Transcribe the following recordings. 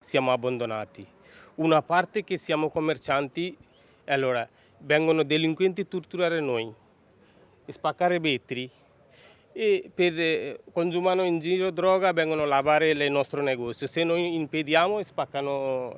Siamo abbandonati. Una parte che siamo commercianti, e allora vengono delinquenti a torturare noi, spaccare vetri e per consumano in giro droga vengono a lavare il nostro negozio. Se noi impediamo spaccano,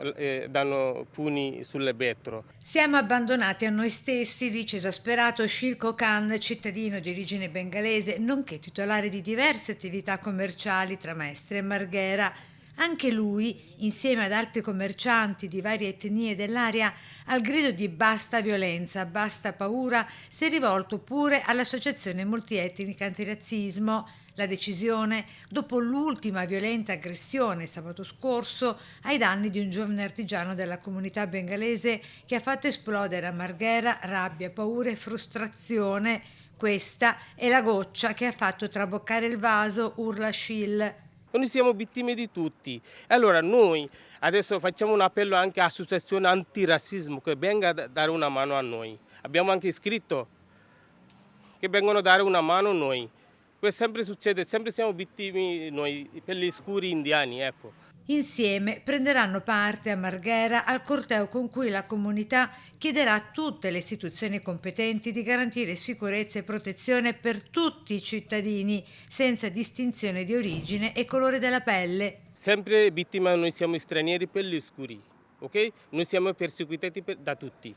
danno pugni sulle vetro. Siamo abbandonati a noi stessi, dice esasperato Shirko Khan, cittadino di origine bengalese, nonché titolare di diverse attività commerciali tra Mestre e Marghera. Anche lui, insieme ad altri commercianti di varie etnie dell'area, al grido di basta violenza, basta paura, si è rivolto pure all'associazione multietnica antirazzismo. La decisione dopo l'ultima violenta aggressione sabato scorso ai danni di un giovane artigiano della comunità bengalese che ha fatto esplodere a Marghera rabbia, paura e frustrazione. Questa è la goccia che ha fatto traboccare il vaso, urla Schill. Noi siamo vittime di tutti. Allora noi adesso facciamo un appello anche all'associazione antirazzismo che venga a dare una mano a noi. Abbiamo anche scritto che vengono a dare una mano a noi. Questo sempre succede, sempre siamo vittime noi per gli scuri indiani, ecco. Insieme prenderanno parte a Marghera al corteo con cui la comunità chiederà a tutte le istituzioni competenti di garantire sicurezza e protezione per tutti i cittadini, senza distinzione di origine e colore della pelle. Sempre vittime noi siamo stranieri per gli scuri, ok? Noi siamo perseguitati da tutti.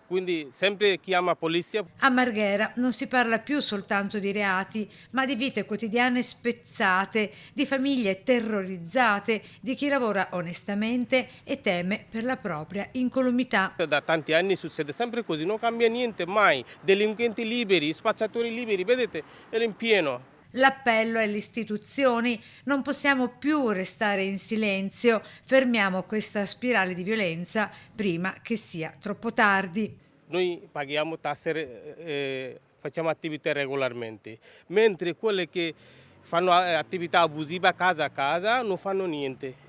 Quindi sempre chiama polizia. A Marghera non si parla più soltanto di reati, ma di vite quotidiane spezzate, di famiglie terrorizzate, di chi lavora onestamente e teme per la propria incolumità. Da tanti anni succede sempre così, non cambia niente mai. Delinquenti liberi, spazzatori liberi, vedete, è in pieno. L'appello alle istituzioni: non possiamo più restare in silenzio, fermiamo questa spirale di violenza prima che sia troppo tardi. Noi paghiamo tasse, facciamo attività regolarmente, mentre quelle che fanno attività abusiva casa a casa non fanno niente.